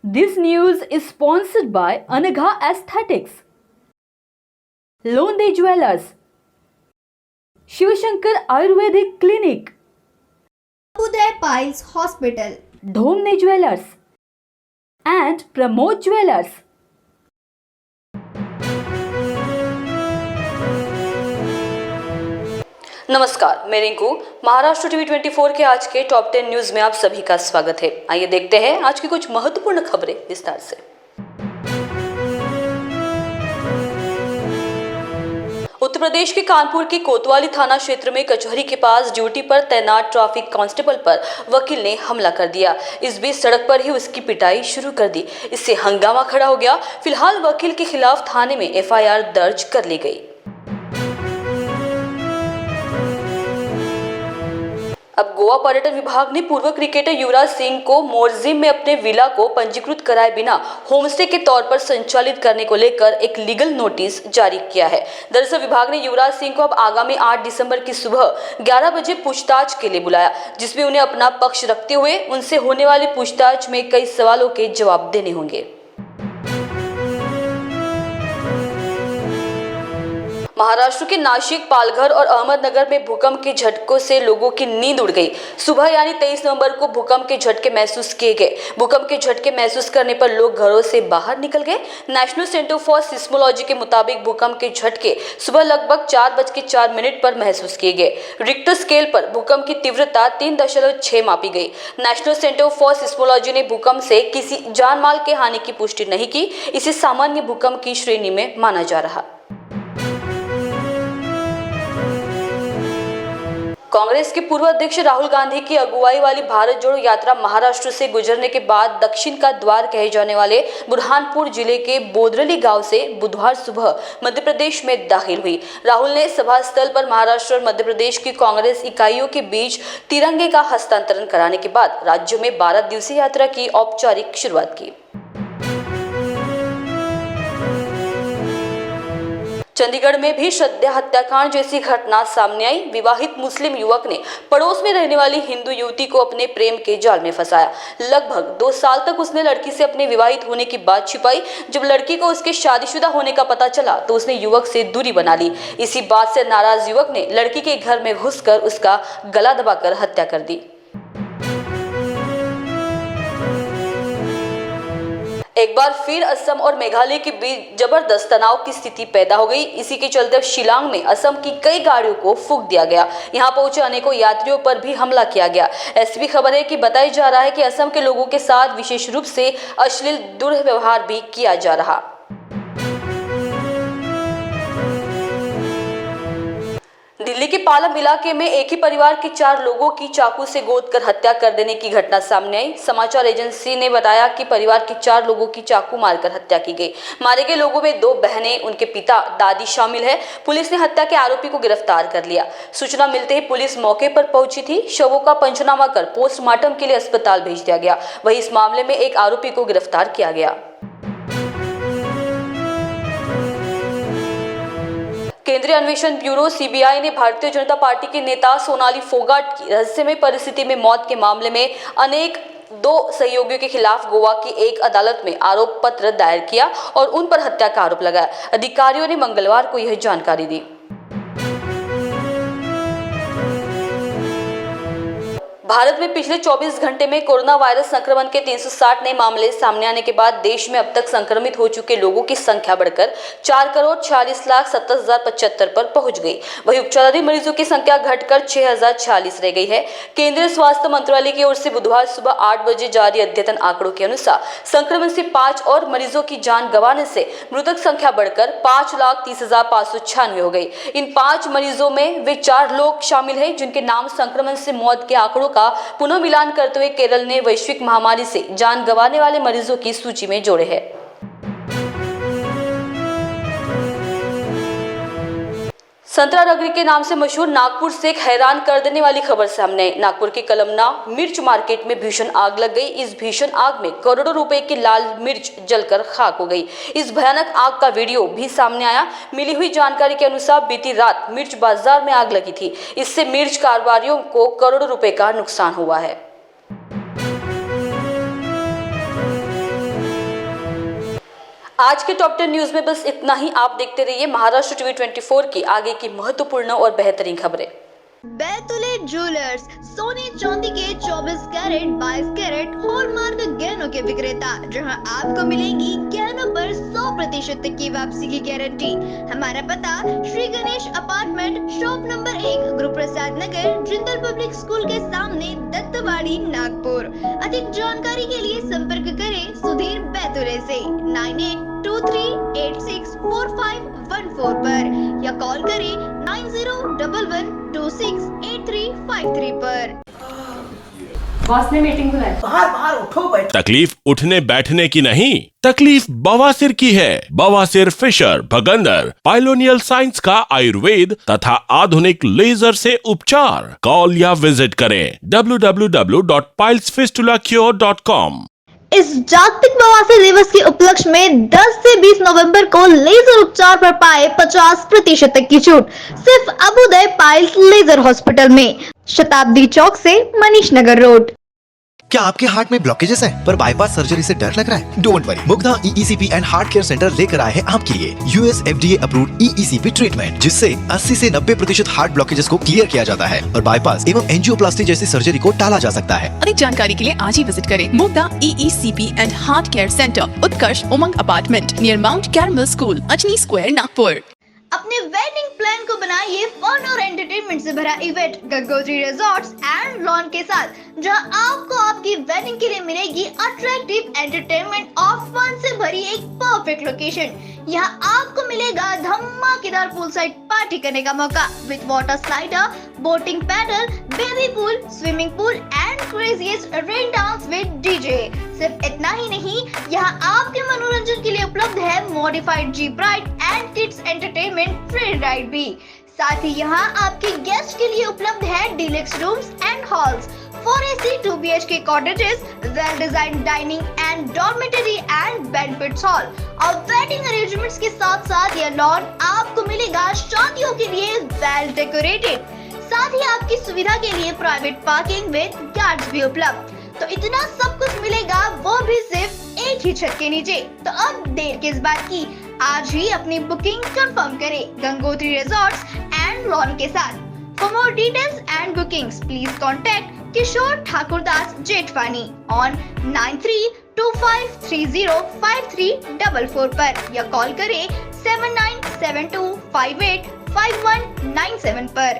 This news is sponsored by Anagha Aesthetics, Londe Jewelers, Shivashankar Ayurvedic Clinic, Uday Piles Hospital, Dhomne Jewelers, and Pramod Jewelers. नमस्कार, मैं Rinku. Maharashtra TV 24 के आज के top 10 news में आप सभी का स्वागत है। आइए देखते हैं आज की कुछ महत्वपूर्ण खबरें विस्तार से। उत्तर प्रदेश के कानपुर के कोतवाली थाना क्षेत्र में कचहरी के पास ड्यूटी पर तैनात ट्रैफिक कांस्टेबल पर वकील ने हमला कर दिया। इस बीच सड़क पर ही उसकी पिटाई शुरू कर दी। इससे हंगामा खड़ा हो गया। फिलहाल वकील के खिलाफ थाने में एफआईआर दर्ज कर ली गई। अब गोवा पर्यटन विभाग ने पूर्व क्रिकेटर युवराज सिंह को मोरजिम में अपने विला को पंजीकृत कराए बिना होमस्टे के तौर पर संचालित करने को लेकर एक लीगल नोटिस जारी किया है। दरअसल विभाग ने युवराज सिंह को अब आगामी 8 दिसंबर की सुबह 11 बजे पूछताछ के लिए बुलाया, जिसमें उन्हें अपना पक्ष रखते हुए उनसे होने वाली पूछताछ में कई सवालों के जवाब देने होंगे। महाराष्ट्र के नासिक, पालघर और अहमदनगर में भूकंप के झटकों से लोगों की नींद उड़ गई। सुबह यानी 23 नवंबर को भूकंप के झटके महसूस किए गए। भूकंप के झटके महसूस करने पर लोग घरों से बाहर निकल गए। नेशनल सेंटर फॉर सिस्मोलॉजी के मुताबिक भूकंप के झटके सुबह लगभग 4:04 पर महसूस किए गए। रिक्टर स्केल पर भूकंप की तीव्रता 3.6 मापी गई। नेशनल सेंटर फॉर सिस्मोलॉजी ने भूकंप से किसी जान माल के हानि की पुष्टि नहीं की। इसे सामान्य भूकंप की श्रेणी में माना जा रहा। कांग्रेस के पूर्व अध्यक्ष राहुल गांधी की अगुवाई वाली भारत जोड़ो यात्रा महाराष्ट्र से गुजरने के बाद दक्षिण का द्वार कहे जाने वाले बुरहानपुर जिले के बोदरली गांव से बुधवार सुबह मध्य प्रदेश में दाखिल हुई। राहुल ने सभा स्थल पर महाराष्ट्र और मध्य प्रदेश की कांग्रेस इकाइयों के बीच तिरंगे का हस्तांतरण कराने के बाद राज्य में 12 दिवसीय यात्रा की औपचारिक शुरुआत की। चंडीगढ़ में भी श्रद्धा हत्याकांड जैसी घटना सामने आई। विवाहित मुस्लिम युवक ने पड़ोस में रहने वाली हिंदू युवती को अपने प्रेम के जाल में फंसाया। लगभग 2 साल तक उसने लड़की से अपने विवाहित होने की बात छिपाई। जब लड़की को उसके शादीशुदा होने का पता चला तो उसने युवक से दूरी बना ली। इसी बात से नाराज युवक ने लड़की के घर में घुसकर उसका गला दबाकर हत्या कर दी। एक बार फिर असम और मेघालय के बीच जबरदस्त तनाव की स्थिति पैदा हो गई। इसी के चलते शिलांग में असम की कई गाड़ियों को फूंक दिया गया। यहां पहुंचे अनेकों यात्रियों पर भी हमला किया गया। ऐसी खबर है कि बताई जा रहा है कि असम के लोगों के साथ विशेष रूप से अश्लील दुर्व्यवहार भी किया जा रहा। दिल्ली के पालम इलाके में एक ही परिवार के 4 लोगों की चाकू से गोद कर हत्या कर देने की घटना सामने आई। समाचार एजेंसी ने बताया कि परिवार के 4 लोगों की चाकू मारकर हत्या की गई। मारे गए लोगों में 2 बहनें, उनके पिता, दादी शामिल है। पुलिस ने हत्या के आरोपी को गिरफ्तार कर लिया। सूचना मिलते ही पुलिस मौके पर पहुंची थी। शवों का पंचनामा कर पोस्टमार्टम के लिए अस्पताल भेज दिया गया। वहीं इस मामले में एक आरोपी को गिरफ्तार किया गया। केंद्रीय अन्वेषण ब्यूरो सीबीआई ने भारतीय जनता पार्टी के नेता सोनाली फोगाट की रहस्यमय परिस्थिति में मौत के मामले में अनेक 2 सहयोगियों के खिलाफ गोवा की एक अदालत में आरोप पत्र दायर किया और उन पर हत्या का आरोप लगाया। अधिकारियों ने मंगलवार को यह जानकारी दी। भारत में पिछले 24 घंटे में कोरोना वायरस संक्रमण के 360 नए मामले सामने आने के बाद देश में अब तक संक्रमित हो चुके लोगों की संख्या बढ़कर 4,46,70,075 पर पहुंच गई। वहीं उपचाराधीन मरीजों की संख्या घटकर 6,046 रह गई है। केंद्रीय स्वास्थ्य मंत्रालय की ओर से बुधवार सुबह 8 बजे जारी अद्यतन आंकड़ों के अनुसार संक्रमण से 5 और मरीजों की जान गंवाने से मृतक संख्या बढ़कर 5,30,596 हो गई। इन 5 मरीजों में वे 4 लोग शामिल हैं जिनके नाम संक्रमण से मौत के आंकड़ों का पुनः मिलान करते हुए केरल ने वैश्विक महामारी से जान गंवाने वाले मरीजों की सूची में जोड़े हैं। संतरा नगरी के नाम से मशहूर नागपुर से एक हैरान कर देने वाली खबर सामने आई। नागपुर के कलमना मिर्च मार्केट में भीषण आग लग गई। इस भीषण आग में करोड़ों रुपए की लाल मिर्च जलकर खाक हो गई। इस भयानक आग का वीडियो भी सामने आया। मिली हुई जानकारी के अनुसार बीती रात मिर्च बाजार में आग लगी थी। इससे मिर्च कारोबारियों को करोड़ों रुपए का नुकसान हुआ है। आज के टॉप 10 न्यूज में बस इतना ही। आप देखते रहिए महाराष्ट्र टीवी 24 की आगे की महत्वपूर्ण और बेहतरीन खबरें। बैतुले ज्वेलर्स सोने चांदी के 24 कैरेट 22 कैरेट हॉलमार्क गहनों के विक्रेता, जहां आपको मिलेगी गहनों पर 100% तक की वापसी की गारंटी। हमारा पता Shri Ganesh apartment, shop number 1, Guru Prasad नगर, जिंदल पब्लिक स्कूल के सामने, दत्तवाड़ी, नागपुर। अधिक जानकारी के लिए संपर्क करें सुधीर बैतुले से 9823864514 पर या कॉल करें 9011268353 पर। बॉस ने मीटिंग बुलाई। बाहर बाहर उठो बैठो। तकलीफ उठने बैठने की नहीं, तकलीफ बवासीर की है। बवासीर फिशर भगंदर पाइलोनियल साइंस का आयुर्वेद तथा आधुनिक लेजर से उपचार। कॉल या विजिट करें www.pilesfistulacure.com। इस जागतिक बवासीर दिवस के उपलक्ष्य में 10 से 20 नवंबर को लेजर उपचार पर पाए 50% तक की छूट सिर्फ अबुदय पाइल्स लेजर हॉस्पिटल में, शताब्दी चौक से मनीष नगर रोड। क्या आपके हार्ट में ब्लॉकेजेस हैं पर बाईपास सर्जरी से डर लग रहा है? Don't worry, Mugdha EECP and heart care centre लेकर आए हैं आपके लिए US FDA approved EECP treatment, जिससे 80 से 90% हार्ट ब्लॉकेजेस को क्लियर किया जाता है और बाईपास एवं एंजियोप्लास्टी जैसी सर्जरी को टाला जा सकता है। अधिक जानकारी के लिए आज ही विजिट करें Mugdha EECP and heart care centre, Utkarsh Umang apartment near mount caramel school, Ajni square, Nagpur. अपने वेडिंग प्लान को बनाइए फन और एंटरटेनमेंट से भरा event Gangotri resorts and lawn के साथ, जहां आपको आपकी वेडिंग के लिए मिलेगी अट्रैक्टिव एंटरटेनमेंट और फन से भरी एक परफेक्ट लोकेशन। यहाँ आपको मिलेगा धमाकेदार पूल साइड पार्टी करने का मौका with water slider, boating pedal, baby pool, swimming pool and craziest rain dance with DJ. सिर्फ इतना ही नहीं, यहाँ आपके मनोरंजन के लिए उपलब्ध है modified jeep ride and kids entertainment train ride भी। साथ ही यहाँ आपके गेस्ट के लिए उपलब्ध है deluxe rooms and halls, 4AC 2BHK cottages, well designed dining and dormitory and banquet hall और वेडिंग अरेंजमेंट्स के साथ साथ यह लॉन आपको मिलेगा शादियों के लिए वेल डेकोरेटेड। साथ ही आपकी सुविधा के लिए प्राइवेट पार्किंग विद गार्ड्स भी उपलब्ध। तो इतना सब कुछ मिलेगा, वो भी सिर्फ एक ही छत के नीचे। तो अब देर किस बात की, आज ही अपनी बुकिंग कंफर्म करें गंगोत्री रिजॉर्ट्स एंड लॉन के साथ। For more details and bookings, please contact Kishore Thakurdas Jetwani on 9325305344 पर या कॉल करें 7972585197 पर।